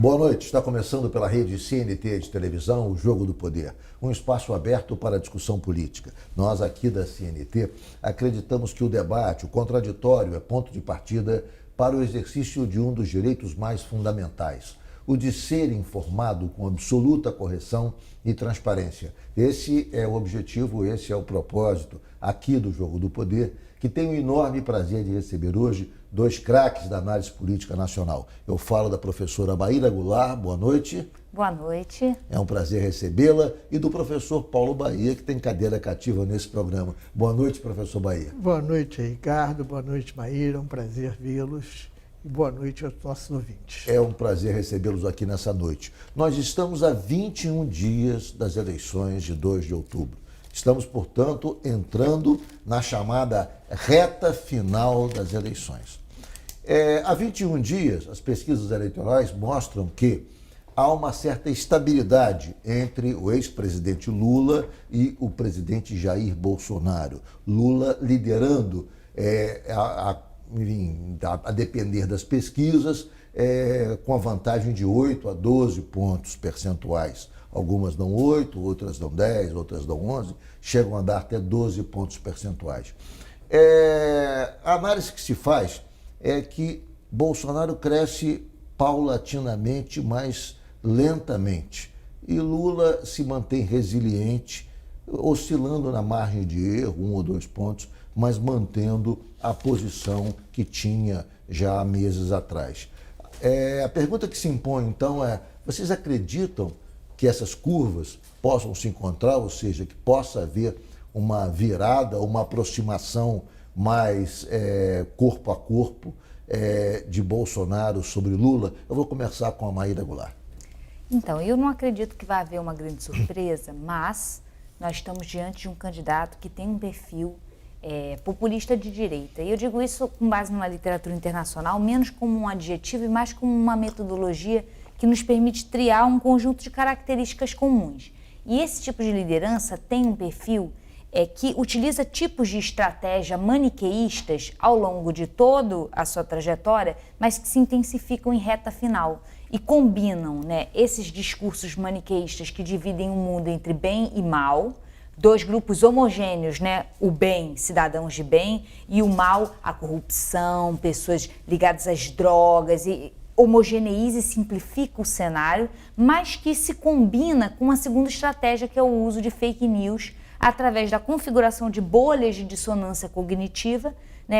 Boa noite, está começando pela rede CNT de televisão, o Jogo do Poder, um espaço aberto para a discussão política. Nós aqui da CNT acreditamos que o debate, o contraditório, é ponto de partida para o exercício de um dos direitos mais fundamentais, o de ser informado com absoluta correção e transparência. Esse é o objetivo, esse é o propósito aqui do Jogo do Poder, que tem o enorme prazer de receber hoje dois craques da análise política nacional. Eu falo da professora Maíra Goulart, boa noite. Boa noite. É um prazer recebê-la. E do professor Paulo Bahia, que tem cadeira cativa nesse programa. Boa noite, professor Bahia. Boa noite, Ricardo. Boa noite, Maíra. Um prazer vê-los. E boa noite aos nossos ouvintes. É um prazer recebê-los aqui nessa noite. Nós estamos a 21 dias das eleições de 2 de outubro. Estamos, portanto, entrando na chamada reta final das eleições. Há 21 dias, as pesquisas eleitorais mostram que há uma certa estabilidade entre o ex-presidente Lula e o presidente Jair Bolsonaro. Lula liderando, a depender das pesquisas, com a vantagem de 8 a 12 pontos percentuais. Algumas dão 8, outras dão 10, outras dão 11, chegam a dar até 12 pontos percentuais. A análise que se faz é que Bolsonaro cresce paulatinamente, mas lentamente. E Lula se mantém resiliente, oscilando na margem de erro, 1 ou 2 pontos, mas mantendo a posição que tinha já há meses atrás. A pergunta que se impõe, então, é: vocês acreditam que essas curvas possam se encontrar, ou seja, que possa haver uma virada, uma aproximação mais corpo a corpo de Bolsonaro sobre Lula? Eu vou começar com a Maíra Goulart. Então, eu não acredito que vai haver uma grande surpresa, mas nós estamos diante de um candidato que tem um perfil populista de direita. E eu digo isso com base numa literatura internacional, menos como um adjetivo e mais como uma metodologia que nos permite triar um conjunto de características comuns. E esse tipo de liderança tem um perfil que utiliza tipos de estratégia maniqueístas ao longo de toda a sua trajetória, mas que se intensificam em reta final e combinam, esses discursos maniqueístas que dividem o mundo entre bem e mal, dois grupos homogêneos, o bem, cidadãos de bem, e o mal, a corrupção, pessoas ligadas às drogas, e homogeneiza e simplifica o cenário, mas que se combina com uma segunda estratégia, que é o uso de fake news, através da configuração de bolhas de dissonância cognitiva.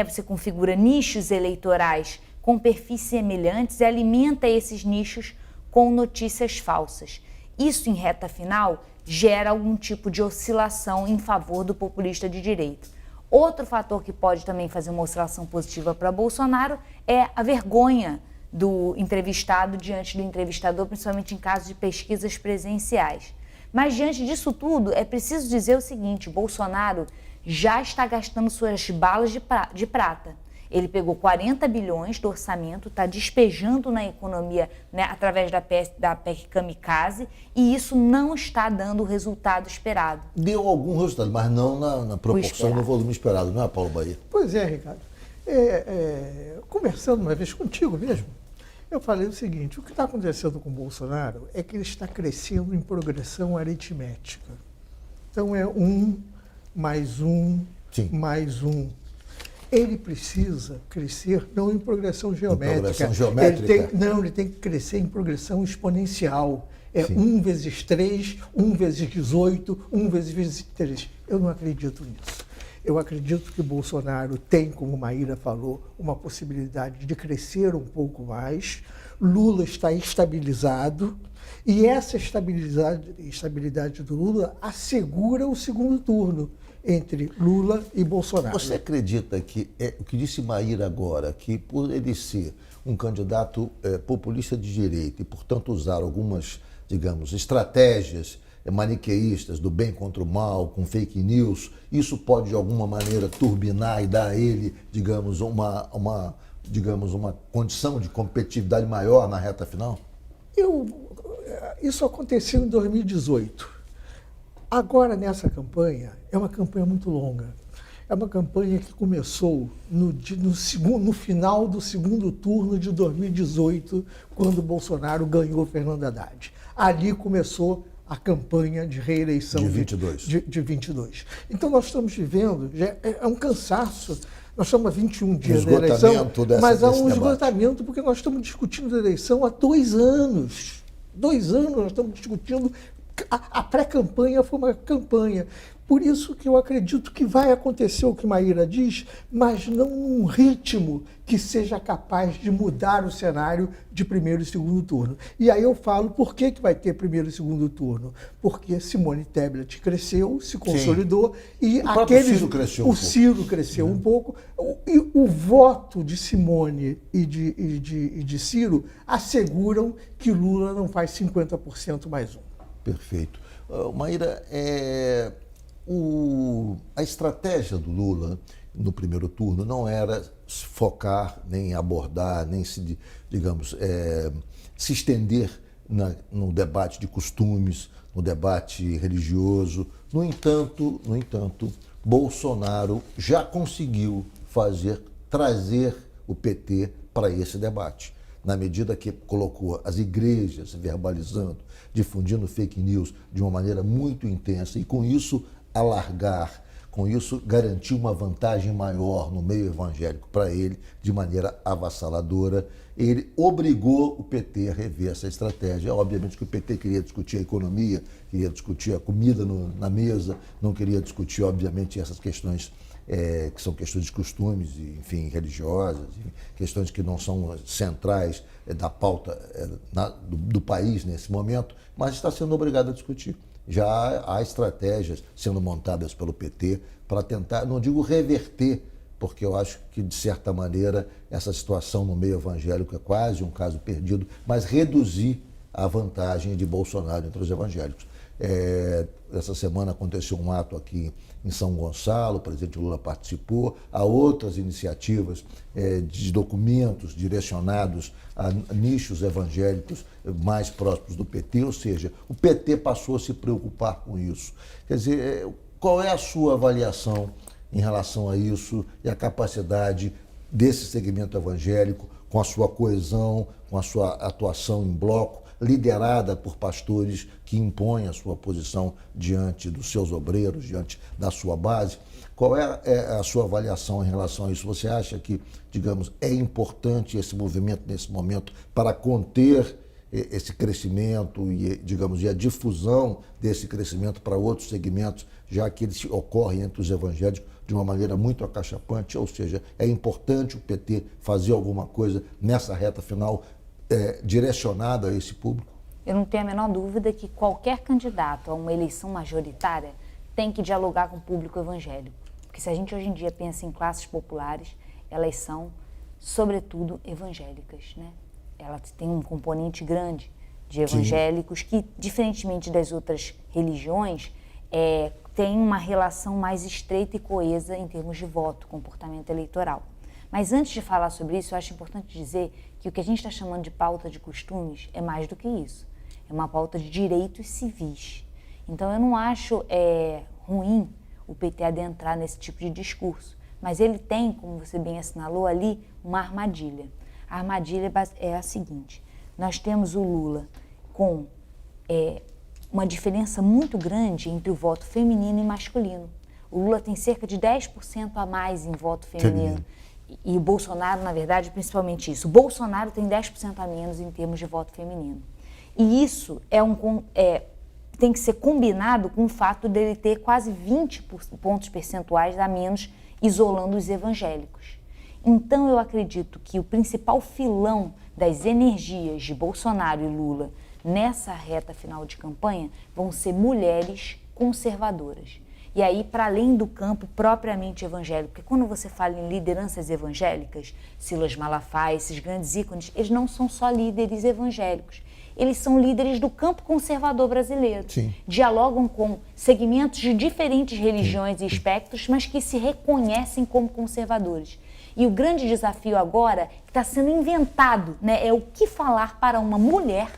Você configura nichos eleitorais com perfis semelhantes e alimenta esses nichos com notícias falsas. Isso, em reta final, gera algum tipo de oscilação em favor do populista de direita. Outro fator que pode também fazer uma oscilação positiva para Bolsonaro é a vergonha do entrevistado diante do entrevistador, principalmente em casos de pesquisas presenciais. Mas diante disso tudo, é preciso dizer o seguinte: Bolsonaro já está gastando suas balas de prata. Ele pegou 40 bilhões do orçamento, está despejando na economia, através da PEC Kamikaze, e isso não está dando o resultado esperado. Deu algum resultado, mas não na proporção, no volume esperado, não é, Paulo Bahia? Pois é, Ricardo. Conversando uma vez contigo mesmo, eu falei o seguinte: o que está acontecendo com o Bolsonaro é que ele está crescendo em progressão aritmética. Então é 1 mais 1 Sim. mais 1. Ele precisa crescer não em progressão geométrica. Progressão geométrica? Ele tem que crescer em progressão exponencial. Sim. 1 vezes 3, 1 vezes 18, 1 vezes 3. Eu não acredito nisso. Eu acredito que Bolsonaro tem, como Maíra falou, uma possibilidade de crescer um pouco mais. Lula está estabilizado e essa estabilidade do Lula assegura o segundo turno entre Lula e Bolsonaro. Você acredita que, o que disse Maíra agora, que por ele ser um candidato populista de direita e, portanto, usar algumas, digamos, estratégias maniqueístas do bem contra o mal, com fake news, isso pode de alguma maneira turbinar e dar a ele, digamos, uma condição de competitividade maior na reta final? Isso aconteceu em 2018. Agora, nessa campanha, é uma campanha muito longa. É uma campanha que começou no final do segundo turno de 2018, quando Bolsonaro ganhou Fernando Haddad. Ali começou a campanha de reeleição de 22. De 22. Então nós estamos vivendo, é um cansaço, nós estamos há 21 dias da eleição, mas há um esgotamento porque nós estamos discutindo a eleição há 2 anos. 2 anos nós estamos discutindo, a pré-campanha foi uma campanha. Por isso que eu acredito que vai acontecer o que Maíra diz, mas não num ritmo que seja capaz de mudar o cenário de primeiro e segundo turno. E aí eu falo por que vai ter primeiro e segundo turno. Porque Simone Tebet cresceu, se consolidou, e o Ciro cresceu um pouco. E o voto de Simone e de Ciro asseguram que Lula não faz 50% mais um. Perfeito. Maíra, a estratégia do Lula no primeiro turno não era focar, nem abordar, nem se estender no debate de costumes, no debate religioso. No entanto, Bolsonaro já conseguiu trazer o PT para esse debate, na medida que colocou as igrejas verbalizando, difundindo fake news de uma maneira muito intensa e com isso garantir uma vantagem maior no meio evangélico para ele, de maneira avassaladora. Ele obrigou o PT a rever essa estratégia. Obviamente que o PT queria discutir a economia, queria discutir a comida na mesa, não queria discutir, obviamente, essas questões que são questões de costumes, enfim, religiosas, questões que não são centrais da pauta do país nesse momento, mas está sendo obrigado a discutir. Já há estratégias sendo montadas pelo PT para tentar, não digo reverter, porque eu acho que, de certa maneira, essa situação no meio evangélico é quase um caso perdido, mas reduzir a vantagem de Bolsonaro entre os evangélicos. Essa semana aconteceu um ato aqui em São Gonçalo, o presidente Lula participou, há outras iniciativas de documentos direcionados a nichos evangélicos mais próximos do PT, ou seja, o PT passou a se preocupar com isso. Quer dizer, qual é a sua avaliação em relação a isso e a capacidade desse segmento evangélico, com a sua coesão, com a sua atuação em bloco, liderada por pastores que impõem a sua posição diante dos seus obreiros, diante da sua base? Qual é a sua avaliação em relação a isso? Você acha que, digamos, é importante esse movimento nesse momento para conter esse crescimento e a difusão desse crescimento para outros segmentos, já que eles ocorrem entre os evangélicos de uma maneira muito acachapante? Ou seja, é importante o PT fazer alguma coisa nessa reta final direcionada a esse público? Eu não tenho a menor dúvida que qualquer candidato a uma eleição majoritária tem que dialogar com o público evangélico. Porque se a gente hoje em dia pensa em classes populares, elas são, sobretudo, evangélicas, né? Ela tem um componente grande de evangélicos que, diferentemente das outras religiões, tem uma relação mais estreita e coesa em termos de voto, comportamento eleitoral. Mas antes de falar sobre isso, eu acho importante dizer que o que a gente está chamando de pauta de costumes é mais do que isso. É uma pauta de direitos civis. Então eu não acho ruim o PT adentrar nesse tipo de discurso, mas ele tem, como você bem assinalou ali, uma armadilha. A armadilha é a seguinte: nós temos o Lula com uma diferença muito grande entre o voto feminino e masculino. O Lula tem cerca de 10% a mais em voto feminino. E o Bolsonaro, na verdade, principalmente isso. O Bolsonaro tem 10% a menos em termos de voto feminino. E isso tem que ser combinado com o fato dele ter quase 20 pontos percentuais a menos, isolando os evangélicos. Então, eu acredito que o principal filão das energias de Bolsonaro e Lula nessa reta final de campanha vão ser mulheres conservadoras. E aí, para além do campo propriamente evangélico, porque quando você fala em lideranças evangélicas, Silas Malafaia, esses grandes ícones, eles não são só líderes evangélicos, eles são líderes do campo conservador brasileiro. Sim. Dialogam com segmentos de diferentes religiões e espectros, mas que se reconhecem como conservadores. E o grande desafio agora que está sendo inventado, né, é o que falar para uma mulher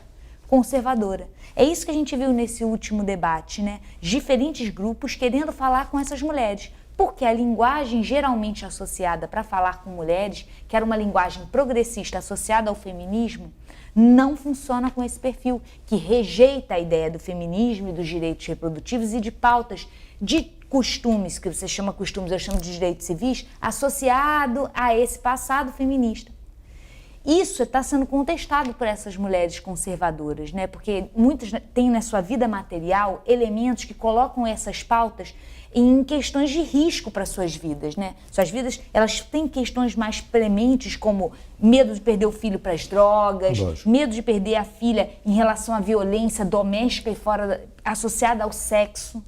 conservadora. É isso que a gente viu nesse último debate, né? Diferentes grupos querendo falar com essas mulheres. Porque a linguagem geralmente associada para falar com mulheres, que era uma linguagem progressista associada ao feminismo, não funciona com esse perfil, que rejeita a ideia do feminismo e dos direitos reprodutivos e de pautas de costumes, que você chama costumes, eu chamo de direitos civis, associado a esse passado feminista. Isso está sendo contestado por essas mulheres conservadoras, né? Porque muitas têm na sua vida material elementos que colocam essas pautas em questões de risco para suas vidas, né? Suas vidas, elas têm questões mais prementes, como medo de perder o filho para as drogas, Lógico. medo de perder a filha em relação à violência doméstica e associada ao sexo.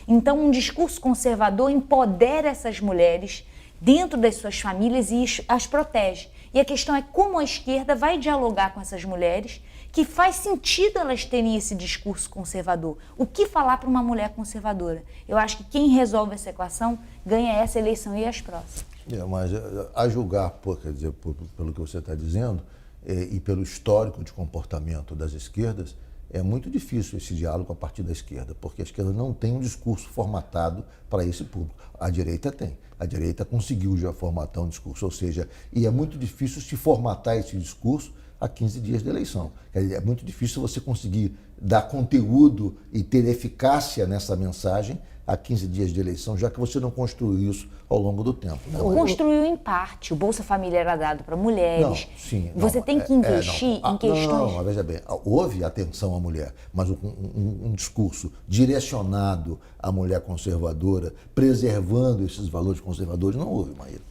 Então, um discurso conservador empodera essas mulheres dentro das suas famílias e as protege. E a questão é como a esquerda vai dialogar com essas mulheres, que faz sentido elas terem esse discurso conservador. O que falar para uma mulher conservadora? Eu acho que quem resolve essa equação ganha essa eleição e as próximas. Mas a julgar, quer dizer, pelo que você está dizendo, e pelo histórico de comportamento das esquerdas, é muito difícil esse diálogo a partir da esquerda, porque a esquerda não tem um discurso formatado para esse público. A direita tem. A direita conseguiu já formatar um discurso, ou seja, e é muito difícil se formatar esse discurso a 15 dias da eleição. Quer dizer, é muito difícil você conseguir dar conteúdo e ter eficácia nessa mensagem a 15 dias de eleição, já que você não construiu isso ao longo do tempo. Né? Construiu em parte. O Bolsa Família era dado para mulheres. Não, sim, você tem que investir em questões... Não, veja bem, houve atenção à mulher, mas um discurso direcionado à mulher conservadora, preservando esses valores conservadores, não houve, Maíra.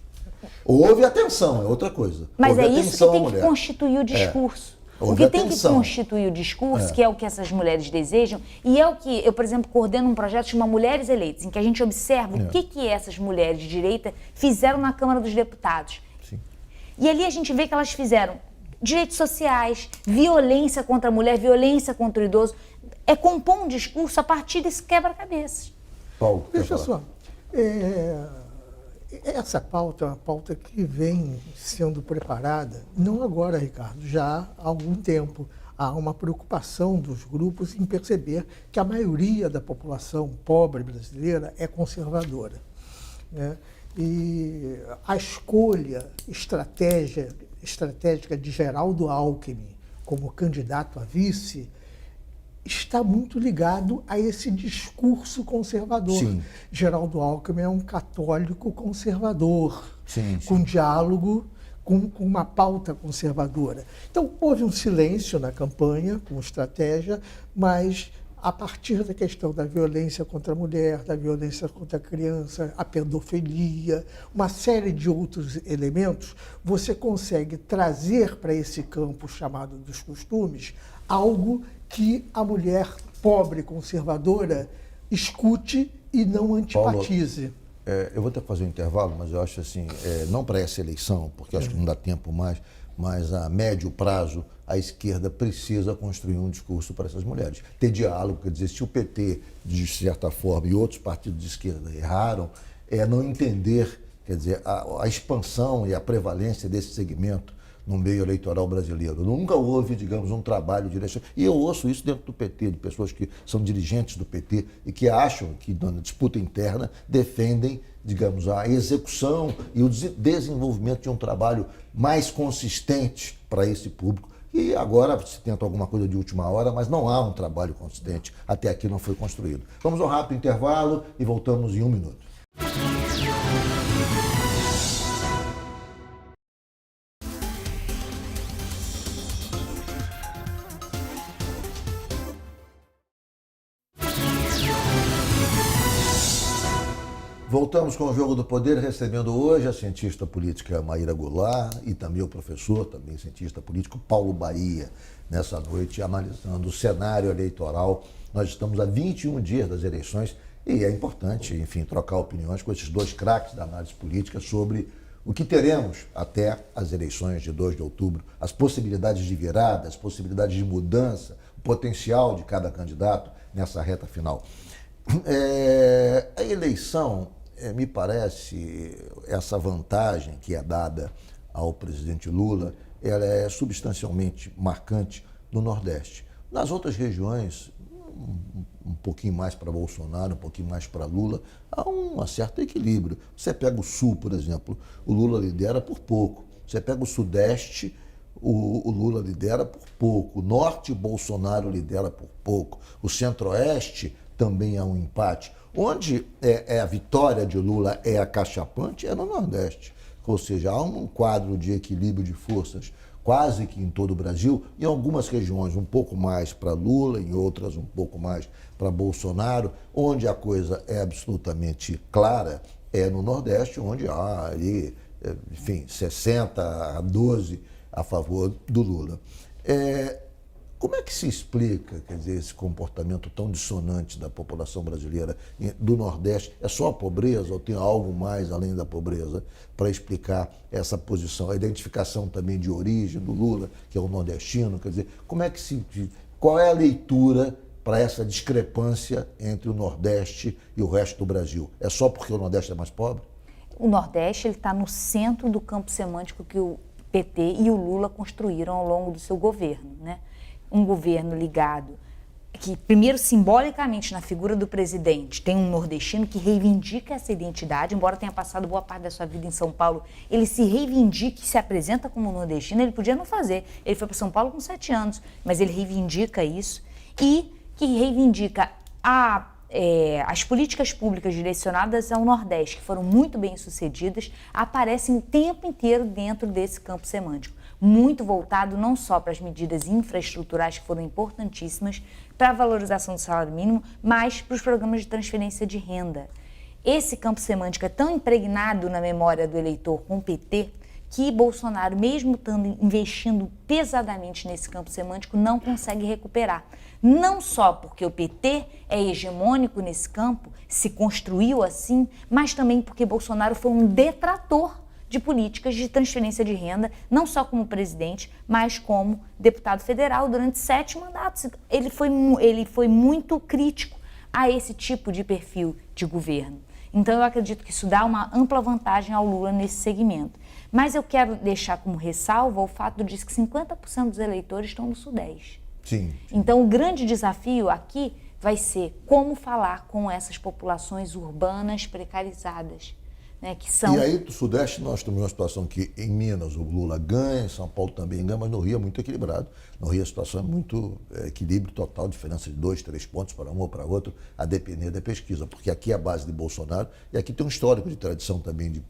Houve atenção, é outra coisa. Mas houve é isso que tem que constituir o discurso. O que tem que constituir o discurso, que é o que essas mulheres desejam, e é o que eu, por exemplo, coordeno um projeto chamado Mulheres Eleitas, em que a gente observa o que essas mulheres de direita fizeram na Câmara dos Deputados. Sim. E ali a gente vê que elas fizeram direitos sociais, violência contra a mulher, violência contra o idoso. É compor um discurso a partir desse quebra-cabeças. Paulo, Veja só, essa pauta é uma pauta que vem sendo preparada, não agora, Ricardo, já há algum tempo. Há uma preocupação dos grupos em perceber que a maioria da população pobre brasileira é conservadora, né? E a escolha estratégica de Geraldo Alckmin como candidato a vice está muito ligado a esse discurso conservador. Sim. Geraldo Alckmin é um católico conservador, Sim. com diálogo, com uma pauta conservadora. Então, houve um silêncio na campanha, com estratégia, mas a partir da questão da violência contra a mulher, da violência contra a criança, a pedofilia, uma série de outros elementos, você consegue trazer para esse campo chamado dos costumes algo que a mulher pobre conservadora escute e não antipatize. Paulo, eu vou ter que fazer um intervalo, mas eu acho assim, não para essa eleição, porque acho que não dá tempo mais, mas a médio prazo a esquerda precisa construir um discurso para essas mulheres. Ter diálogo, quer dizer, se o PT, de certa forma, e outros partidos de esquerda erraram, é não entender, quer dizer, a expansão e a prevalência desse segmento no meio eleitoral brasileiro. Nunca houve, digamos, um trabalho direcionado. E eu ouço isso dentro do PT, de pessoas que são dirigentes do PT e que acham que, na disputa interna, defendem, digamos, a execução e o desenvolvimento de um trabalho mais consistente para esse público. E agora se tenta alguma coisa de última hora, mas não há um trabalho consistente. Até aqui não foi construído. Vamos a um rápido intervalo e voltamos em 1 minuto. Voltamos com o Jogo do Poder, recebendo hoje a cientista política Maíra Goulart e também o professor, também cientista político, Paulo Bahia, nessa noite analisando o cenário eleitoral. Nós estamos a 21 dias das eleições e é importante, enfim, trocar opiniões com esses dois craques da análise política sobre o que teremos até as eleições de 2 de outubro, as possibilidades de virada, as possibilidades de mudança, o potencial de cada candidato nessa reta final. A eleição, me parece, essa vantagem que é dada ao presidente Lula, ela é substancialmente marcante no Nordeste. Nas outras regiões, um pouquinho mais para Bolsonaro, um pouquinho mais para Lula. Há um certo equilíbrio. Você pega o Sul, por exemplo, o Lula lidera por pouco. Você pega o Sudeste, o Lula lidera por pouco. O Norte, Bolsonaro lidera por pouco. O Centro-Oeste também há um empate. Onde a vitória de Lula é acachapante é no Nordeste. Ou seja, há um quadro de equilíbrio de forças quase que em todo o Brasil, em algumas regiões um pouco mais para Lula, em outras um pouco mais para Bolsonaro, onde a coisa é absolutamente clara é no Nordeste, onde há ali, enfim, 60-12 a favor do Lula. Como é que se explica, quer dizer, esse comportamento tão dissonante da população brasileira do Nordeste? É só a pobreza ou tem algo mais além da pobreza para explicar essa posição? A identificação também de origem do Lula, que é o nordestino, quer dizer, qual é a leitura para essa discrepância entre o Nordeste e o resto do Brasil? É só porque o Nordeste é mais pobre? O Nordeste está no centro do campo semântico que o PT e o Lula construíram ao longo do seu governo, né? Um governo ligado, que primeiro simbolicamente na figura do presidente tem um nordestino que reivindica essa identidade, embora tenha passado boa parte da sua vida em São Paulo, ele se reivindica e se apresenta como nordestino. Ele podia não fazer, ele foi para São Paulo com 7 anos, mas ele reivindica isso e que reivindica as políticas públicas direcionadas ao Nordeste, que foram muito bem sucedidas, aparecem o tempo inteiro dentro desse campo semântico. Muito voltado não só para as medidas infraestruturais, que foram importantíssimas, para a valorização do salário mínimo, mas para os programas de transferência de renda. Esse campo semântico é tão impregnado na memória do eleitor com o PT, que Bolsonaro, mesmo investindo pesadamente nesse campo semântico, não consegue recuperar. Não só porque o PT é hegemônico nesse campo, se construiu assim, mas também porque Bolsonaro foi um detrator de políticas de transferência de renda, não só como presidente, mas como deputado federal durante 7 mandatos. Ele foi muito crítico a esse tipo de perfil de governo. Então eu acredito que isso dá uma ampla vantagem ao Lula nesse segmento. Mas eu quero deixar como ressalva o fato de que 50% dos eleitores estão no Sudeste. Sim. Então o grande desafio aqui vai ser como falar com essas populações urbanas precarizadas. Que são... E aí, do Sudeste, nós temos uma situação que em Minas o Lula ganha, em São Paulo também ganha, mas no Rio é muito equilibrado. No Rio a situação é muito equilíbrio total, diferença de 2, 3 pontos para um ou para outro, a depender da pesquisa, porque aqui é a base de Bolsonaro e aqui tem um histórico de tradição também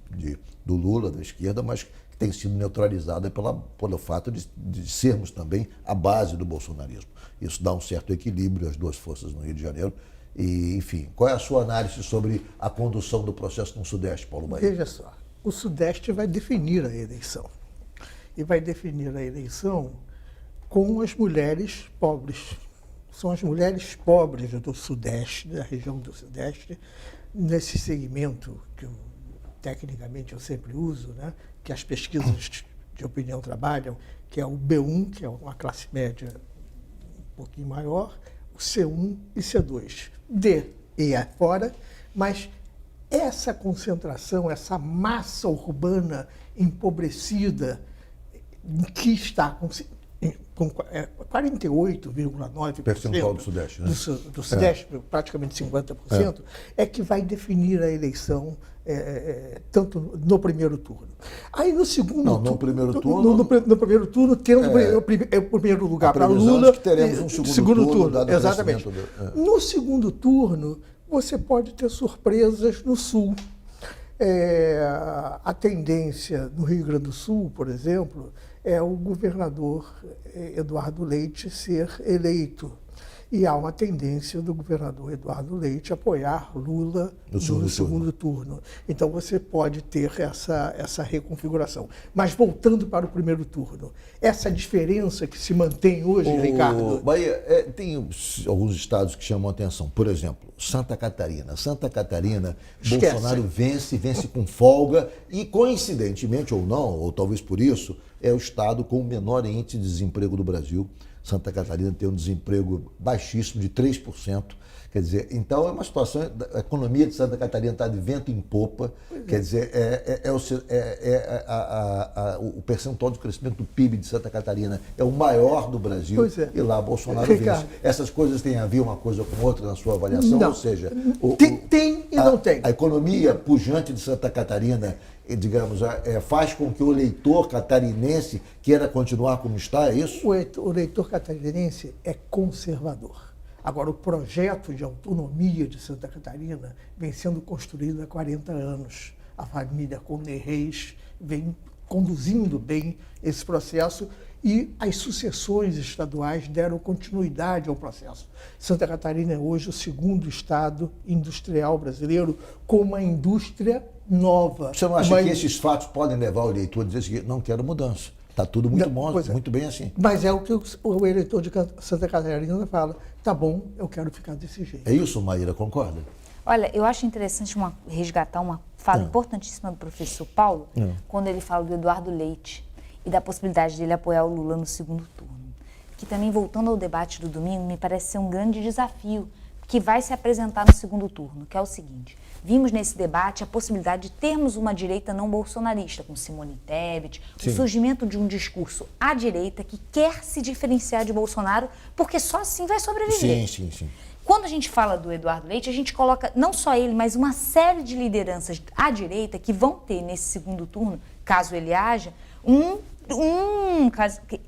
do Lula, da esquerda, mas que tem sido neutralizada pelo fato de sermos também a base do bolsonarismo. Isso dá um certo equilíbrio às duas forças no Rio de Janeiro. E, enfim, qual é a sua análise sobre a condução do processo no Sudeste, Paulo Bahia? Veja só, o Sudeste vai definir a eleição. E vai definir a eleição com as mulheres pobres. São as mulheres pobres do Sudeste, da região do Sudeste, nesse segmento que tecnicamente eu sempre uso, né, que as pesquisas de opinião trabalham, que é o B1, que é uma classe média um pouquinho maior, o C1 e C2. D e é fora, mas essa concentração, essa massa urbana empobrecida, que está com 48,9% do Sudeste, né? do Sudeste, praticamente 50%, é que vai definir a eleição tanto no primeiro turno. Aí no segundo turno... No primeiro turno... No primeiro turno, tendo o primeiro lugar para Lula... Que teremos um segundo turno exatamente. No segundo turno, você pode ter surpresas no Sul. A tendência no Rio Grande do Sul, por exemplo, é o governador Eduardo Leite ser eleito. E há uma tendência do governador Eduardo Leite apoiar Lula no segundo turno. Então você pode ter essa reconfiguração. Mas voltando para o primeiro turno, essa diferença que se mantém hoje, Ricardo... Bahia, tem alguns estados que chamam a atenção. Por exemplo, Santa Catarina. Santa Catarina, Esquece. Bolsonaro vence com folga e, coincidentemente ou não, ou talvez por isso, é o estado com o menor índice de desemprego do Brasil. Santa Catarina tem um desemprego baixíssimo, de 3%. Quer dizer, então é uma situação, a economia de Santa Catarina está de vento em popa, quer dizer, o percentual de crescimento do PIB de Santa Catarina é o maior do Brasil, e lá Bolsonaro vence. Essas coisas têm a ver uma coisa com outra na sua avaliação? Não. Ou seja, tem e não tem. A economia pujante de Santa Catarina, digamos, faz com que o eleitor catarinense queira continuar como está, é isso? O eleitor catarinense é conservador. Agora, o projeto de autonomia de Santa Catarina vem sendo construído há 40 anos. A família Conde Reis vem conduzindo bem esse processo e as sucessões estaduais deram continuidade ao processo. Santa Catarina é hoje o segundo estado industrial brasileiro com uma indústria nova. Você não acha que esses fatos podem levar o eleitor a dizer o seguinte, não quero mudança? Está tudo muito bom, muito bem assim. Mas é o que o eleitor de Santa Catarina fala. Tá bom, eu quero ficar desse jeito. É isso, Maíra, concorda? Olha, eu acho interessante resgatar uma fala importantíssima do professor Paulo, quando ele fala do Eduardo Leite e da possibilidade dele apoiar o Lula no segundo turno. Que também, voltando ao debate do domingo, me parece ser um grande desafio que vai se apresentar no segundo turno, que é o seguinte. Vimos nesse debate a possibilidade de termos uma direita não bolsonarista, com Simone Tebet, o surgimento de um discurso à direita que quer se diferenciar de Bolsonaro, porque só assim vai sobreviver. Sim. Quando a gente fala do Eduardo Leite, a gente coloca não só ele, mas uma série de lideranças à direita que vão ter nesse segundo turno, caso ele haja,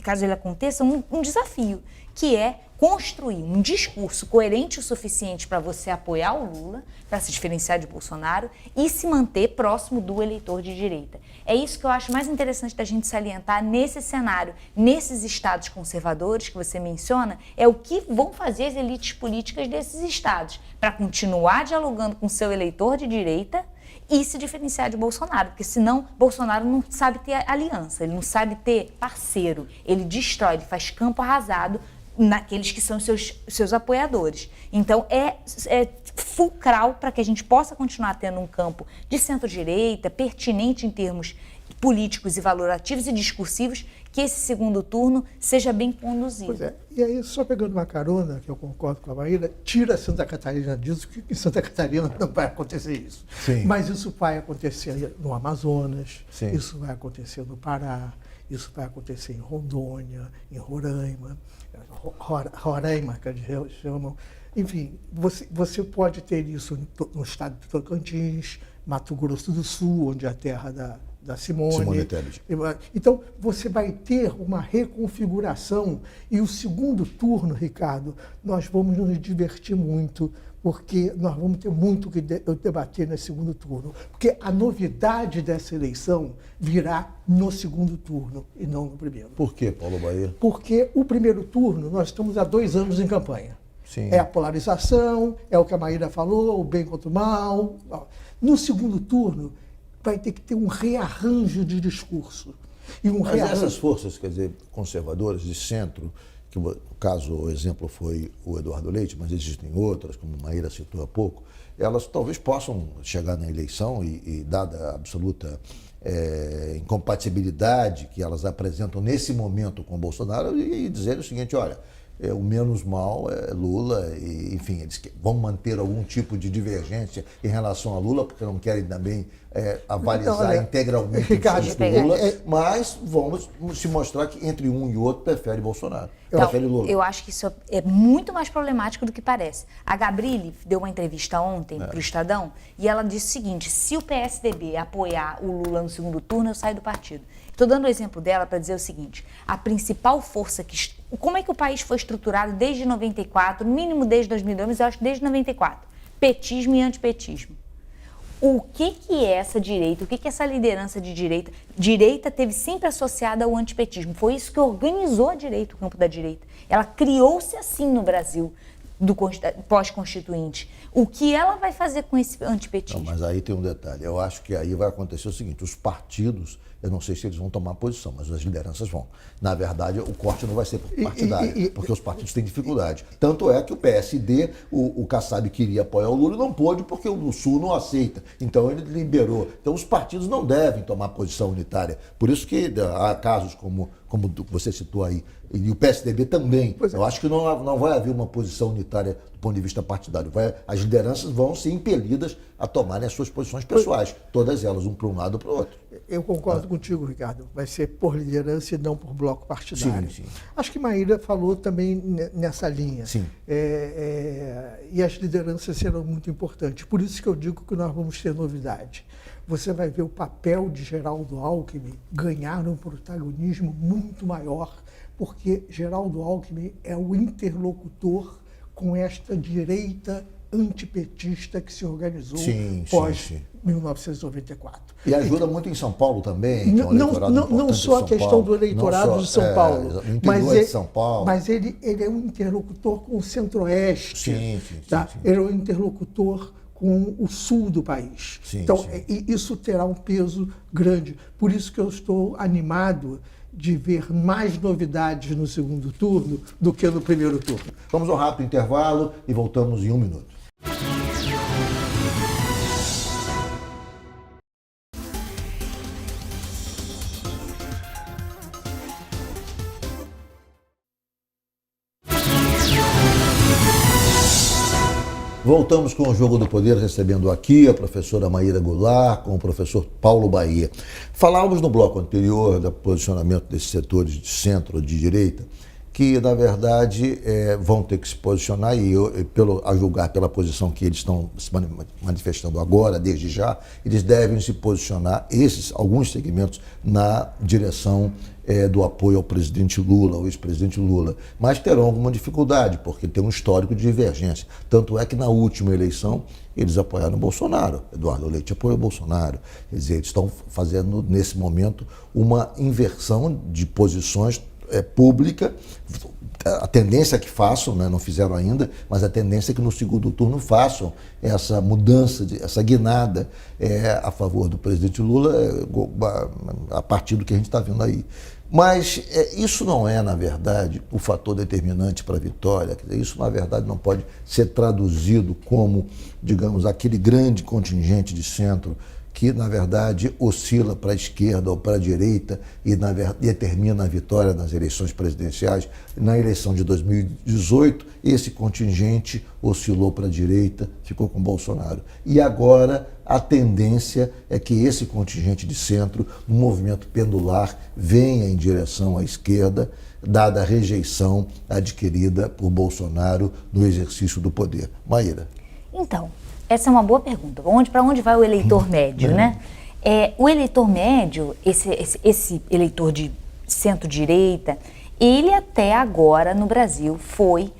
caso ele aconteça, um desafio, que é construir um discurso coerente o suficiente para você apoiar o Lula, para se diferenciar de Bolsonaro e se manter próximo do eleitor de direita. É isso que eu acho mais interessante da gente salientar nesse cenário, nesses estados conservadores que você menciona, é o que vão fazer as elites políticas desses estados, para continuar dialogando com seu eleitor de direita e se diferenciar de Bolsonaro, porque senão Bolsonaro não sabe ter aliança, ele não sabe ter parceiro, ele destrói, ele faz campo arrasado naqueles que são seus apoiadores. Então, é fulcral para que a gente possa continuar tendo um campo de centro-direita, pertinente em termos políticos e valorativos e discursivos, que esse segundo turno seja bem conduzido. Pois é. E aí, só pegando uma carona, que eu concordo com a Maíra, tira Santa Catarina disso, que em Santa Catarina não vai acontecer isso. Mas isso vai acontecer no Amazonas, isso vai acontecer no Pará, isso vai acontecer em Rondônia, em Roraima, que eles chamam. Enfim, você pode ter isso no estado de Tocantins, Mato Grosso do Sul, onde é a terra da Simone Tebet. Então, você vai ter uma reconfiguração e o segundo turno, Ricardo, nós vamos nos divertir muito, porque nós vamos ter muito que debater nesse segundo turno. Porque a novidade dessa eleição virá no segundo turno e não no primeiro. Por quê, Paulo Baier? Porque o primeiro turno, nós estamos há 2 anos em campanha. É a polarização, é o que a Maíra falou, o bem contra o mal. No segundo turno, vai ter que ter um rearranjo de discurso. Mas essas forças, quer dizer, conservadoras de centro, que no caso, o exemplo foi o Eduardo Leite, mas existem outras, como a Maíra citou há pouco, elas talvez possam chegar na eleição e dada a absoluta incompatibilidade que elas apresentam nesse momento com o Bolsonaro, e dizer o seguinte, olha, o menos mal é Lula, e, enfim, eles vão manter algum tipo de divergência em relação a Lula, porque não querem também avalizar integralmente o discurso do Lula, mas vamos se mostrar que entre um e outro prefere Bolsonaro, prefere Lula. Eu acho que isso é muito mais problemático do que parece. A Gabrilli deu uma entrevista ontem para o Estadão e ela disse o seguinte, se o PSDB apoiar o Lula no segundo turno, eu saio do partido. Estou dando o exemplo dela para dizer o seguinte, a principal força que... Como é que o país foi estruturado desde 94, mínimo desde 2002, mas eu acho que desde 94? Petismo e antipetismo. O que é essa direita, o que é essa liderança de direita? Direita teve sempre associada ao antipetismo. Foi isso que organizou a direita, o campo da direita. Ela criou-se assim no Brasil, do pós-constituinte. O que ela vai fazer com esse antipetismo? Não, mas aí tem um detalhe. Eu acho que aí vai acontecer o seguinte, os partidos, eu não sei se eles vão tomar posição, mas as lideranças vão. Na verdade, o corte não vai ser partidário, porque os partidos têm dificuldade. Tanto é que o PSD, o Kassab queria apoiar o Lula e não pôde, porque o Sul não aceita. Então ele liberou. Então os partidos não devem tomar posição unitária. Por isso que há casos como como você citou aí, e o PSDB também. Eu acho que não vai haver uma posição unitária do ponto de vista partidário. As lideranças vão ser impelidas a tomarem as suas posições pessoais, todas elas, um para um lado ou para o outro. Eu concordo contigo, Ricardo. Vai ser por liderança e não por bloco partidário. Sim. Acho que Maíra falou também nessa linha. Sim. E as lideranças serão muito importantes. Por isso que eu digo que nós vamos ter novidade. Você vai ver o papel de Geraldo Alckmin ganhar um protagonismo muito maior, porque Geraldo Alckmin é o interlocutor com esta direita antipetista que se organizou pós-1994. E ajuda muito em São Paulo também. Não só a questão do eleitorado de São Paulo, mas ele é um interlocutor com o Centro-Oeste. Sim. Ele é um interlocutor com o sul do país. Isso terá um peso grande. Por isso que eu estou animado de ver mais novidades no segundo turno do que no primeiro turno. Vamos a um rápido intervalo e voltamos em 1 minuto. Voltamos com o Jogo do Poder, recebendo aqui a professora Maíra Goulart, com o professor Paulo Bahia. Falávamos no bloco anterior do posicionamento desses setores de centro ou de direita, que, na verdade, vão ter que se posicionar, a julgar pela posição que eles estão se manifestando agora, desde já, eles devem se posicionar, alguns segmentos, na direção do apoio ao presidente Lula, ao ex-presidente Lula, mas terão alguma dificuldade, porque tem um histórico de divergência. Tanto é que na última eleição eles apoiaram o Bolsonaro, Eduardo Leite apoiou o Bolsonaro. Quer dizer, eles estão fazendo, nesse momento, uma inversão de posições pública. A tendência é que façam, né, não fizeram ainda, mas a tendência é que no segundo turno façam essa mudança, essa guinada a favor do presidente Lula, a partir do que a gente está vendo aí. Mas isso não é, na verdade, o fator determinante para a vitória. Quer dizer, isso, na verdade, não pode ser traduzido como, digamos, aquele grande contingente de centro que, na verdade, oscila para a esquerda ou para a direita e determina a vitória nas eleições presidenciais. Na eleição de 2018, esse contingente oscilou para a direita, ficou com Bolsonaro. E agora a tendência é que esse contingente de centro, no movimento pendular, venha em direção à esquerda, dada a rejeição adquirida por Bolsonaro no exercício do poder. Maíra. Então, essa é uma boa pergunta. Para onde vai o eleitor médio, né? O eleitor médio, esse eleitor de centro-direita, ele até agora no Brasil foi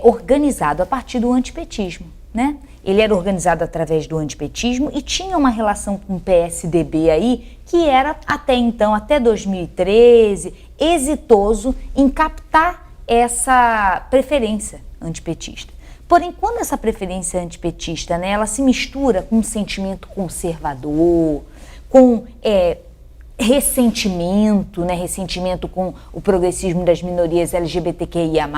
organizado a partir do antipetismo, né? Ele era organizado através do antipetismo e tinha uma relação com o PSDB aí, que era até então, até 2013, exitoso em captar essa preferência antipetista. Porém, quando essa preferência antipetista, né, ela se mistura com um sentimento conservador, com ressentimento, né, ressentimento com o progressismo das minorias LGBTQIA+,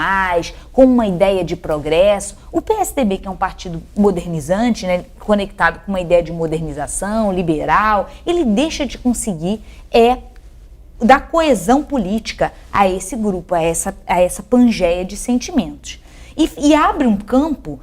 com uma ideia de progresso, o PSDB, que é um partido modernizante, né, conectado com uma ideia de modernização, liberal, ele deixa de conseguir dar coesão política a esse grupo, a essa pangeia de sentimentos. E abre um campo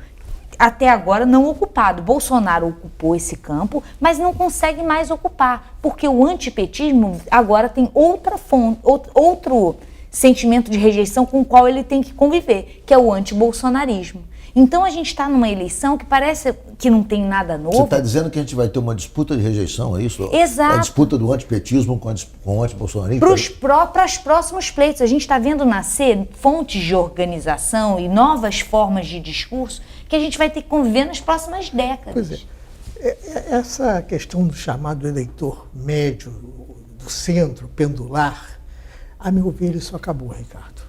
até agora não ocupado. Bolsonaro ocupou esse campo, mas não consegue mais ocupar, porque o antipetismo agora tem outra fonte, outro sentimento de rejeição com o qual ele tem que conviver, que é o antibolsonarismo. Então a gente está numa eleição que parece que não tem nada novo. Você está dizendo que a gente vai ter uma disputa de rejeição, é isso? Exato. A disputa do antipetismo com o antibolsonarismo? Para os próximos pleitos. A gente está vendo nascer fontes de organização e novas formas de discurso que a gente vai ter que conviver nas próximas décadas. Pois é. Essa questão do chamado eleitor médio, do centro, pendular, a meu ver, isso acabou, Ricardo.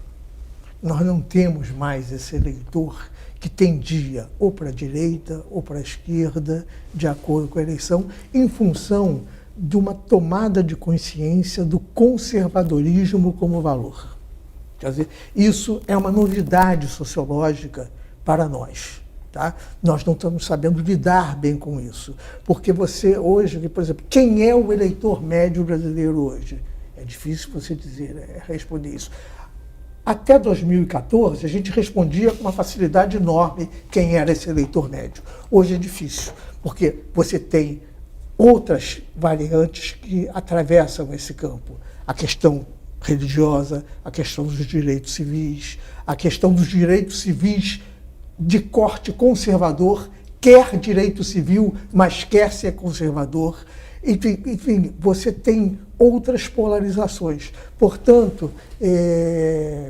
Nós não temos mais esse eleitor que tendia ou para a direita ou para a esquerda, de acordo com a eleição, em função de uma tomada de consciência do conservadorismo como valor. Quer dizer, isso é uma novidade sociológica para nós. Tá? Nós não estamos sabendo lidar bem com isso. Porque você hoje, por exemplo, quem é o eleitor médio brasileiro hoje? É difícil você responder isso. Até 2014, a gente respondia com uma facilidade enorme quem era esse eleitor médio. Hoje é difícil, porque você tem outras variantes que atravessam esse campo. A questão religiosa, a questão dos direitos civis, a questão dos direitos civis de corte conservador, quer direito civil, mas quer ser conservador. Enfim, você tem outras polarizações. Portanto,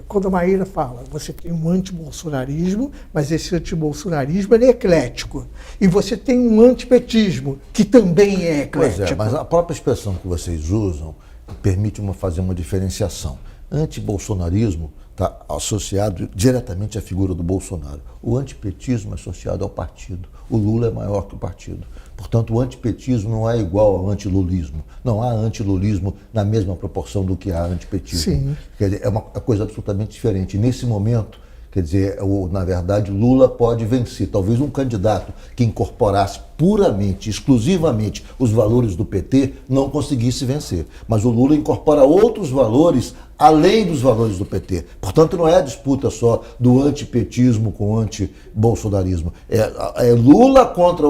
quando a Maíra fala, você tem um antibolsonarismo, mas esse antibolsonarismo ele é eclético. E você tem um antipetismo, que também é eclético. Pois é, mas a própria expressão que vocês usam permite fazer uma diferenciação. Antibolsonarismo está associado diretamente à figura do Bolsonaro. O antipetismo é associado ao partido. O Lula é maior que o partido. Portanto, o antipetismo não é igual ao antilulismo. Não há antilulismo na mesma proporção do que há antipetismo. Sim. Quer dizer, é uma coisa absolutamente diferente. Nesse momento, quer dizer, na verdade, Lula pode vencer. Talvez um candidato que incorporasse puramente, exclusivamente os valores do PT não conseguisse vencer. Mas o Lula incorpora outros valores além dos valores do PT. Portanto, não é a disputa só do antipetismo com o antibolsonarismo. É Lula contra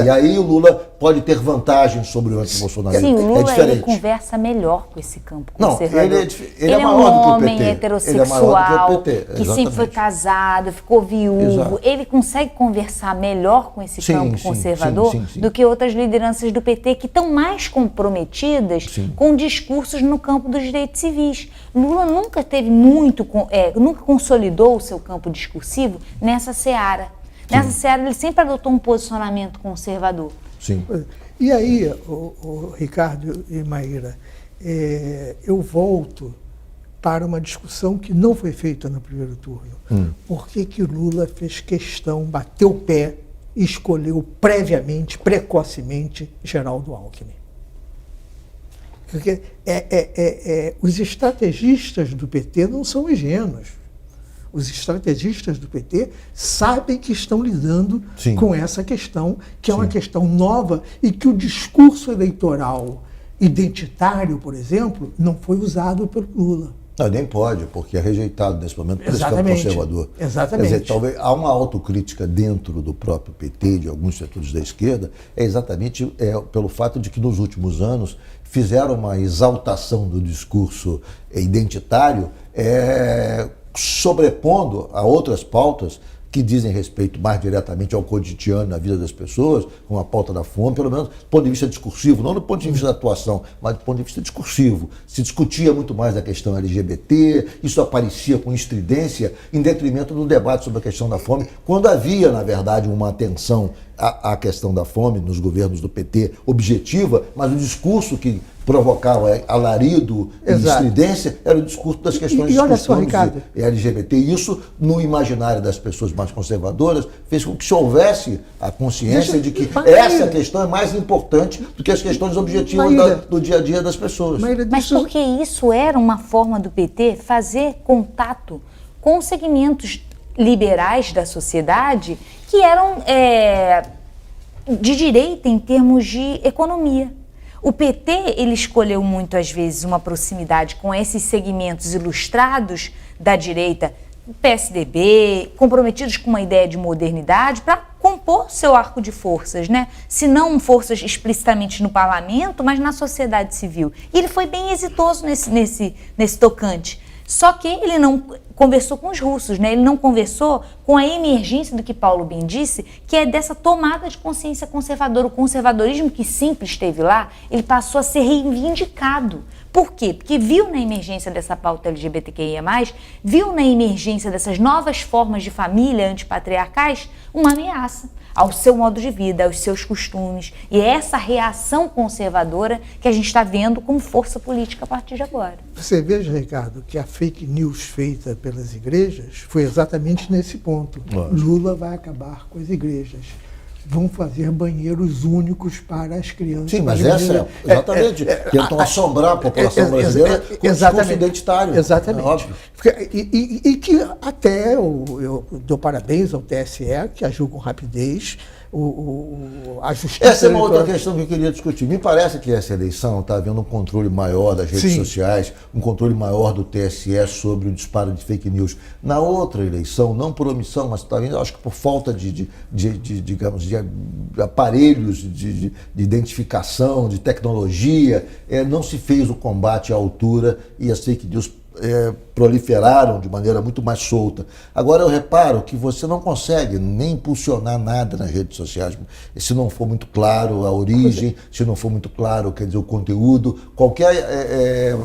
E aí o Lula pode ter vantagem sobre o antibolsonarismo. Sim, o Lula diferente. Ele conversa melhor com esse campo Não, conservador. ele é um maior do que o homem PT. heterossexual, ele é maior do que o PT. que sempre foi casado, ficou viúvo. Exato. Ele consegue conversar melhor com esse campo conservador do que outras lideranças do PT que estão mais comprometidas com discursos no campo dos direitos civis. Lula nunca teve nunca consolidou o seu campo discursivo nessa seara. Nessa seara ele sempre adotou um posicionamento conservador. Sim. E aí, o Ricardo e Maíra, eu volto para uma discussão que não foi feita no primeiro turno. Por que Lula fez questão, bateu o pé e escolheu previamente, precocemente, Geraldo Alckmin? Porque os estrategistas do PT não são ingênuos. Os estrategistas do PT sabem que estão lidando com essa questão, que é uma questão nova e que o discurso eleitoral identitário, por exemplo, não foi usado pelo Lula. Não, nem pode, porque é rejeitado nesse momento por esse campo conservador. Exatamente. Quer dizer, talvez há uma autocrítica dentro do próprio PT, de alguns setores da esquerda, exatamente pelo fato de que nos últimos anos fizeram uma exaltação do discurso identitário, sobrepondo a outras pautas que dizem respeito mais diretamente ao cotidiano, na vida das pessoas, como a pauta da fome, pelo menos do ponto de vista discursivo, não do ponto de vista da atuação, mas do ponto de vista discursivo. Se discutia muito mais a questão LGBT, isso aparecia com estridência em detrimento do debate sobre a questão da fome, quando havia, na verdade, uma atenção à questão da fome nos governos do PT objetiva, mas o discurso que provocava alarido e estridência era o discurso das questões olha só, Ricardo, LGBT. E isso, no imaginário das pessoas mais conservadoras, fez com que se houvesse a consciência de que essa questão é mais importante do que as questões objetivas do dia a dia das pessoas. Mas porque isso era uma forma do PT fazer contato com segmentos liberais da sociedade que eram de direita em termos de economia. O PT, ele escolheu muito, às vezes, uma proximidade com esses segmentos ilustrados da direita, PSDB, comprometidos com uma ideia de modernidade, para compor seu arco de forças, né? Se não forças explicitamente no parlamento, mas na sociedade civil. E ele foi bem exitoso nesse tocante. Só que ele não conversou com os russos, né? Ele não conversou com a emergência do que Paulo bem disse, que é dessa tomada de consciência conservadora. O conservadorismo que sempre esteve lá, ele passou a ser reivindicado. Por quê? Porque viu na emergência dessa pauta LGBTQIA+, viu na emergência dessas novas formas de família antipatriarcais uma ameaça ao seu modo de vida, aos seus costumes. E é essa reação conservadora que a gente está vendo como força política a partir de agora. Você veja, Ricardo, que a fake news feita pelas igrejas foi exatamente nesse ponto. Lula vai acabar com as igrejas. vão fazer banheiros únicos para as crianças. Sim, mas essa é exatamente. Tentam assombrar a população brasileira com o discurso identitário. Exatamente. É óbvio. E que até eu dou parabéns ao TSE, que agiu com rapidez. A justiça. Essa é uma outra questão que eu queria discutir. Me parece que essa eleição está havendo um controle maior das redes sociais, um controle maior do TSE sobre o disparo de fake news. Na outra eleição, não por omissão, mas também acho que por falta digamos, de aparelhos de identificação, de tecnologia, não se fez o combate à altura e as fake news proliferaram de maneira muito mais solta. Agora eu reparo que você não consegue nem impulsionar nada nas redes sociais se não for muito claro a origem, se não for muito claro, quer dizer, o conteúdo. Qualquer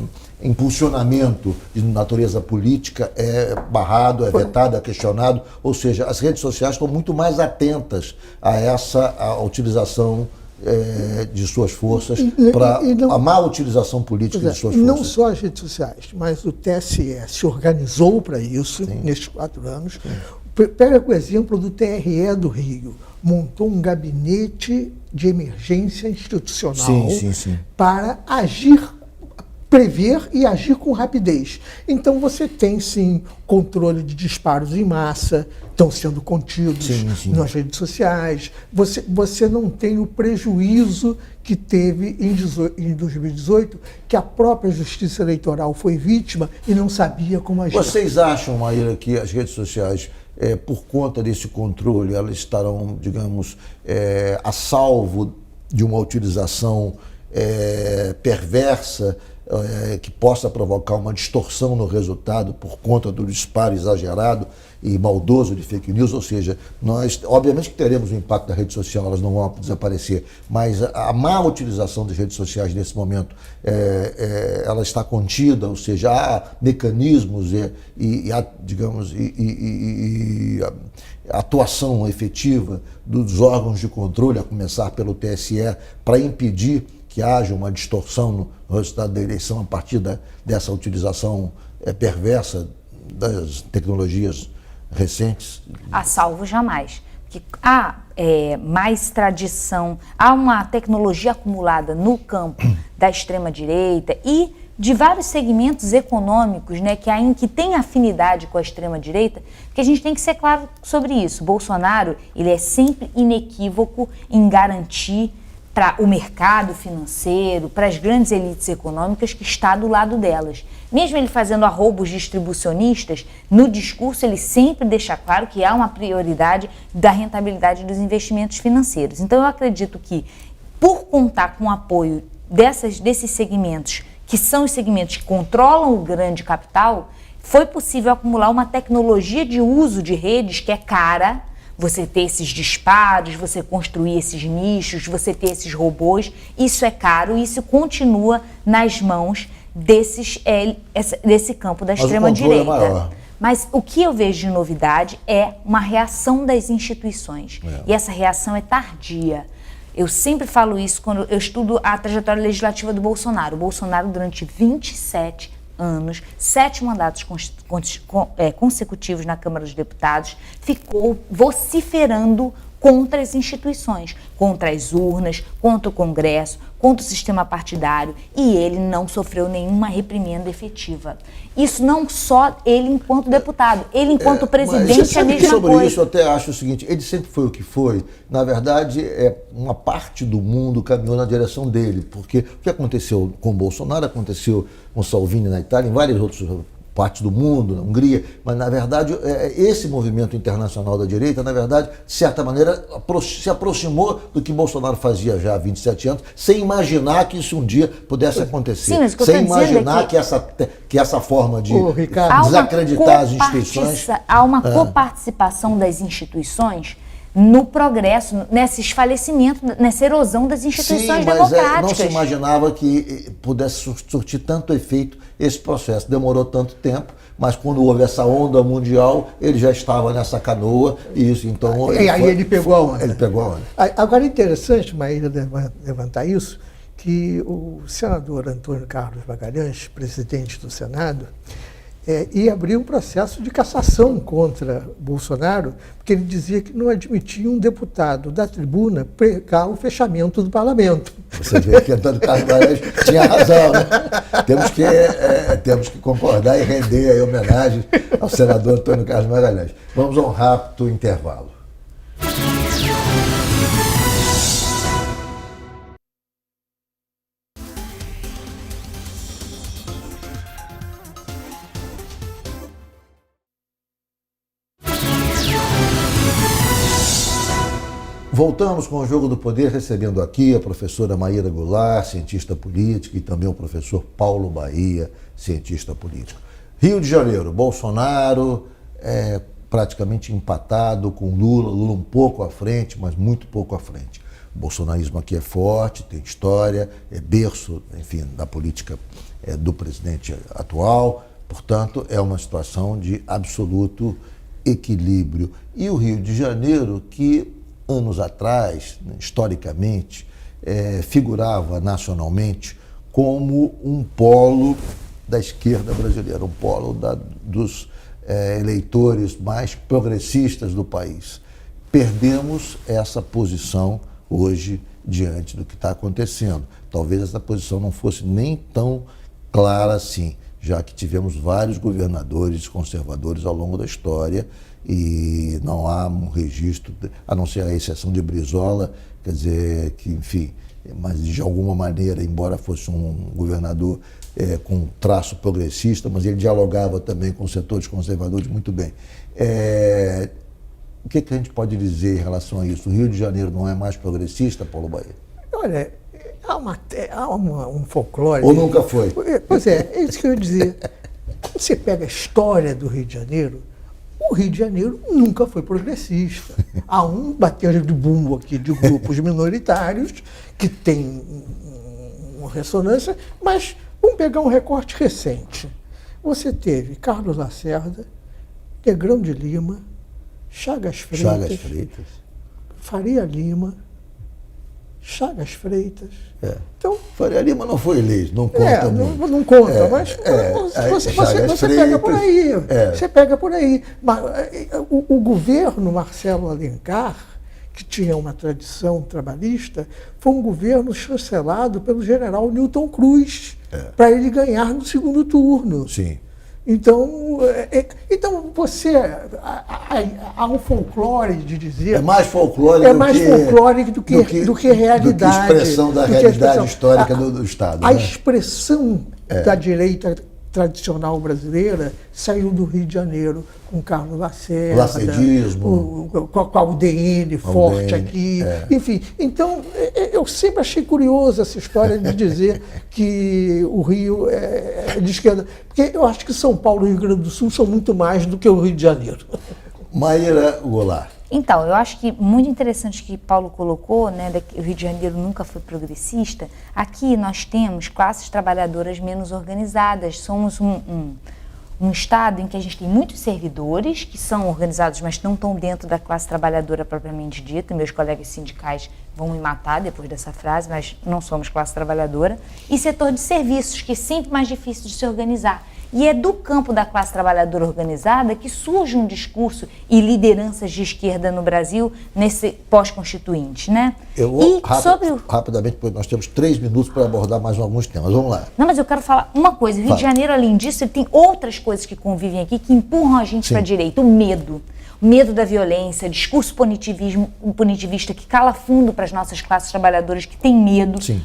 impulsionamento de natureza política é barrado, é vetado, é questionado. Ou seja, as redes sociais estão muito mais atentas a utilização de suas forças para a má utilização política de suas forças. Não só as redes sociais, mas o TSE se organizou para isso nestes 4 anos. Pega o exemplo do TRE do Rio. Montou um gabinete de emergência institucional para prever e agir com rapidez. Então você tem, sim, controle de disparos em massa, estão sendo contidos nas redes sociais. Você não tem o prejuízo que teve em 2018, que a própria Justiça Eleitoral foi vítima e não sabia como agir. Vocês acham, Maíra, que as redes sociais, por conta desse controle, elas estarão, digamos, a salvo de uma utilização perversa, que possa provocar uma distorção no resultado por conta do disparo exagerado e maldoso de fake news? Ou seja, nós, obviamente que teremos o impacto da rede social, elas não vão desaparecer, mas a má utilização das redes sociais nesse momento, ela está contida, ou seja, há mecanismos e atuação efetiva dos órgãos de controle, a começar pelo TSE, para impedir que haja uma distorção no resultado da eleição a partir dessa utilização perversa das tecnologias recentes? A salvo jamais. Porque há mais tradição, há uma tecnologia acumulada no campo da extrema-direita e de vários segmentos econômicos, né, que têm afinidade com a extrema-direita, que a gente tem que ser claro sobre isso. Bolsonaro, ele é sempre inequívoco em garantir para o mercado financeiro, para as grandes elites econômicas, que está do lado delas. Mesmo ele fazendo arroubos distribucionistas, no discurso ele sempre deixa claro que há uma prioridade da rentabilidade dos investimentos financeiros. Então eu acredito que, por contar com o apoio desses segmentos, que são os segmentos que controlam o grande capital, foi possível acumular uma tecnologia de uso de redes que é cara. Você ter esses disparos, você construir esses nichos, você ter esses robôs, isso é caro, isso continua nas mãos desse campo da extrema-direita. Mas o que eu vejo de novidade é uma reação das instituições. E essa reação é tardia. Eu sempre falo isso quando eu estudo a trajetória legislativa do Bolsonaro. O Bolsonaro, durante 27 anos, 7 mandatos consecutivos na Câmara dos Deputados, ficou vociferando contra as instituições, contra as urnas, contra o Congresso, contra o sistema partidário, e ele não sofreu nenhuma reprimenda efetiva. Isso não só ele enquanto deputado, ele enquanto presidente é a mesma sobre coisa. Isso eu até acho o seguinte, ele sempre foi o que foi, na verdade uma parte do mundo caminhou na direção dele, porque o que aconteceu com o Bolsonaro, aconteceu com Salvini na Itália, em várias outras partes do mundo, na Hungria, mas na verdade esse movimento internacional da direita, na verdade, de certa maneira, se aproximou do que Bolsonaro fazia já há 27 anos, sem imaginar que isso um dia pudesse acontecer, sem imaginar que essa forma de desacreditar as instituições... Há uma coparticipação das instituições no progresso, nesse esfalecimento, nessa erosão das instituições democráticas. Não se imaginava que pudesse surtir tanto efeito esse processo. Demorou tanto tempo, mas quando houve essa onda mundial, ele já estava nessa canoa e isso, então... Ele pegou a onda. Ele pegou a onda. Agora é interessante, Maíra, levantar isso, que o senador Antônio Carlos Magalhães, presidente do Senado, ia abrir um processo de cassação contra Bolsonaro, porque ele dizia que não admitia um deputado da tribuna pregar o fechamento do parlamento. Você vê que Antônio Carlos Magalhães tinha razão, né? Temos que concordar e render aí homenagem ao senador Antônio Carlos Magalhães. Vamos a um rápido intervalo. Voltamos com o Jogo do Poder, recebendo aqui a professora Maíra Goulart, cientista política, e também o professor Paulo Bahia, cientista político. Rio de Janeiro, Bolsonaro praticamente empatado com Lula um pouco à frente, mas muito pouco à frente. O bolsonarismo aqui é forte, tem história, é berço, enfim, da política do presidente atual, portanto, é uma situação de absoluto equilíbrio. E o Rio de Janeiro, que anos atrás, historicamente, figurava nacionalmente como um polo da esquerda brasileira, um polo dos eleitores mais progressistas do país. Perdemos essa posição hoje diante do que está acontecendo. Talvez essa posição não fosse nem tão clara assim, já que tivemos vários governadores conservadores ao longo da história e não há um registro, a não ser a exceção de Brizola, quer dizer, que, enfim, mas de alguma maneira, embora fosse um governador com traço progressista, mas ele dialogava também com setores conservadores muito bem. O que a gente pode dizer em relação a isso? O Rio de Janeiro não é mais progressista, Paulo Bahia? Olha, há um folclore... Ou nunca foi? Pois é isso que eu ia dizer. Quando você pega a história do Rio de Janeiro, o Rio de Janeiro nunca foi progressista. Há um bater de bumbo aqui de grupos minoritários que tem uma ressonância, mas vamos pegar um recorte recente. Você teve Carlos Lacerda, Negrão de Lima, Chagas Freitas, Faria Lima, Chagas Freitas. Então, Faria Lima não foi eleito, não conta muito. Não conta, mas você pega por aí. Você pega por aí. Mas, o governo Marcelo Alencar, que tinha uma tradição trabalhista, foi um governo chancelado pelo general Newton Cruz, para ele ganhar no segundo turno. Sim. Então você há um folclore de dizer... É mais folclore do que realidade. Do que expressão da realidade histórica do Estado. A expressão da direita tradicional brasileira saiu do Rio de Janeiro com Carlos Lacerda, lacedismo, com a UDN forte aqui, enfim. Então, eu sempre achei curioso essa história de dizer que o Rio é de esquerda, porque eu acho que São Paulo e Rio Grande do Sul são muito mais do que o Rio de Janeiro. Maíra Goulart. Então, eu acho que muito interessante que Paulo colocou, né, que o Rio de Janeiro nunca foi progressista. Aqui nós temos classes trabalhadoras menos organizadas. Somos um estado em que a gente tem muitos servidores que são organizados, mas não estão dentro da classe trabalhadora propriamente dita. Meus colegas sindicais vão me matar depois dessa frase, mas não somos classe trabalhadora. E setor de serviços, que é sempre mais difícil de se organizar. E é do campo da classe trabalhadora organizada que surge um discurso e lideranças de esquerda no Brasil nesse pós-constituinte, né? Rapidamente, porque nós temos 3 minutos para abordar mais alguns temas. Vamos lá. Não, mas eu quero falar uma coisa. O Rio de Janeiro, além disso, ele tem outras coisas que convivem aqui que empurram a gente para a direita. O medo da violência, discurso punitivista que cala fundo para as nossas classes trabalhadoras que têm medo. Sim.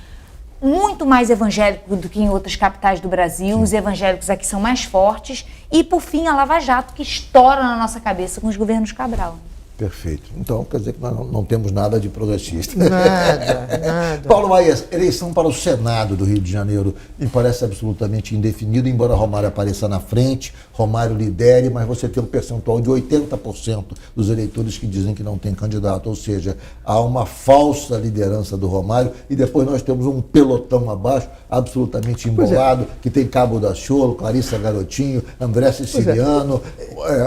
Muito mais evangélico do que em outras capitais do Brasil. Sim. Os evangélicos aqui são mais fortes. E, por fim, a Lava Jato, que estoura na nossa cabeça com os governos Cabral. Perfeito. Então, quer dizer que nós não temos nada de progressista. Nada. Paulo Bahia, eleição para o Senado do Rio de Janeiro me parece absolutamente indefinido, embora Romário apareça na frente, Romário lidere, mas você tem um percentual de 80% dos eleitores que dizem que não tem candidato, ou seja, há uma falsa liderança do Romário e depois nós temos um pelotão abaixo, absolutamente embolado, que tem Cabo da Ciolo, Clarissa Garotinho, André Siciliano,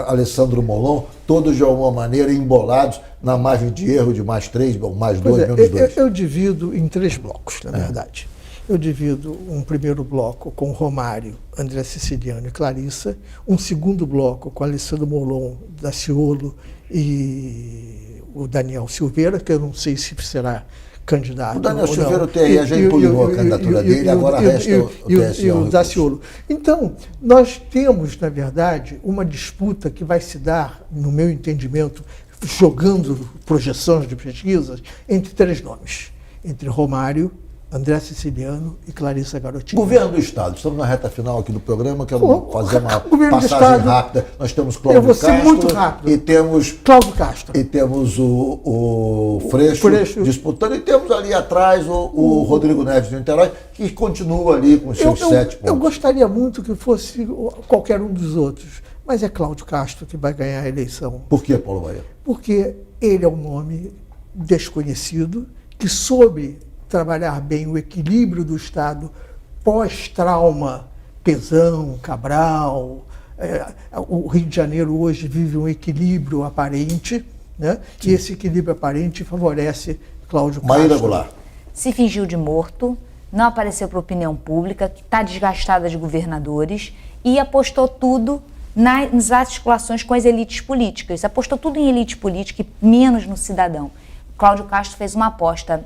Alessandro Molon, todos de alguma maneira embolados na margem de erro de mais 3 ou mais 2, menos 2. Eu divido em 3 blocos, na verdade. Eu divido um primeiro bloco com Romário, André Siciliano e Clarissa, um segundo bloco com Alessandro Molon, Daciolo e o Daniel Silveira, que eu não sei se será candidato. O Daniel Silveira, o TRE já impugnou a candidatura dele, agora resta o TSE. E o Daciolo. Então, nós temos, na verdade, uma disputa que vai se dar, no meu entendimento, jogando projeções de pesquisas, entre três nomes. Entre Romário, André Siciliano e Clarissa Garotinho. Governo do Estado. Estamos na reta final aqui do programa, quero fazer uma Governo do passagem Estado, rápida. Nós temos Cláudio eu vou ser Castro muito rápido. E temos Cláudio Castro. E temos o Freixo disputando, e temos ali atrás o Rodrigo Neves de Niterói, que continua ali com os seus 7 pontos. Eu gostaria muito que fosse qualquer um dos outros, mas é Cláudio Castro que vai ganhar a eleição. Por que, Paulo Baier? Porque ele é um nome desconhecido, que soube trabalhar bem o equilíbrio do Estado pós-trauma, Pezão, Cabral. O Rio de Janeiro hoje vive um equilíbrio aparente, né? E esse equilíbrio aparente favorece Cláudio Castro. Maíra Goulart. Se fingiu de morto, não apareceu para a opinião pública, que está desgastada de governadores, e apostou tudo nas articulações com as elites políticas. Apostou tudo em elite política e menos no cidadão. Cláudio Castro fez uma aposta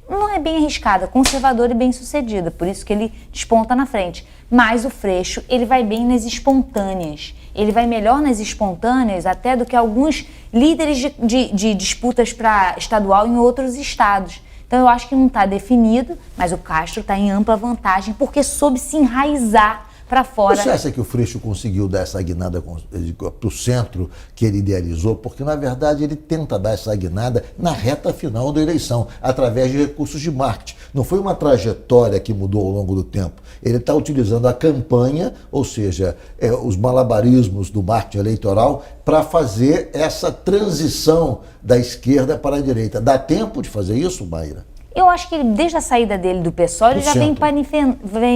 não é bem arriscada, conservadora e bem sucedida, por isso que ele desponta na frente. Mas o Freixo, ele vai bem nas espontâneas. Ele vai melhor nas espontâneas até do que alguns líderes de disputas para estadual em outros estados. Então eu acho que não está definido, mas o Castro está em ampla vantagem porque soube se enraizar para fora. Você acha que o Freixo conseguiu dar essa guinada para o centro que ele idealizou? Porque, na verdade, ele tenta dar essa guinada na reta final da eleição, através de recursos de marketing. Não foi uma trajetória que mudou ao longo do tempo. Ele está utilizando a campanha, ou seja, os malabarismos do marketing eleitoral, para fazer essa transição da esquerda para a direita. Dá tempo de fazer isso, Maíra? Eu acho que desde a saída dele do PSOL, ele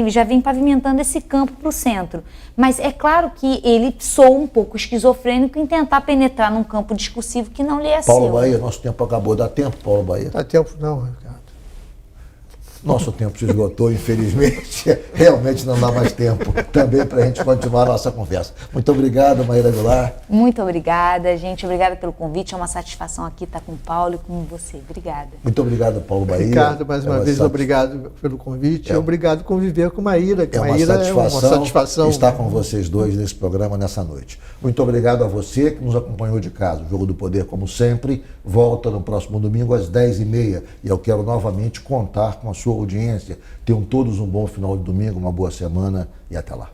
já vem pavimentando esse campo para o centro. Mas é claro que ele soa um pouco esquizofrênico em tentar penetrar num campo discursivo que não lhe é Paulo seu. Baier, nosso tempo acabou. Dá tempo, Paulo Baier? Dá tempo não, Ricardo. Nosso tempo se esgotou, infelizmente. Realmente não dá mais tempo também para a gente continuar a nossa conversa. Muito obrigado, Maíra Goulart. Muito obrigada, gente. Obrigada pelo convite. É uma satisfação aqui estar com o Paulo e com você. Obrigada. Muito obrigado, Paulo Baier. Ricardo, mais uma vez, obrigado pelo convite. Obrigado por conviver com Maíra. É uma satisfação estar com vocês dois nesse programa nessa noite. Muito obrigado a você que nos acompanhou de casa. O Jogo do Poder, como sempre, volta no próximo domingo às 10h30. E eu quero novamente contar com a sua audiência. Tenham todos um bom final de domingo, uma boa semana e até lá.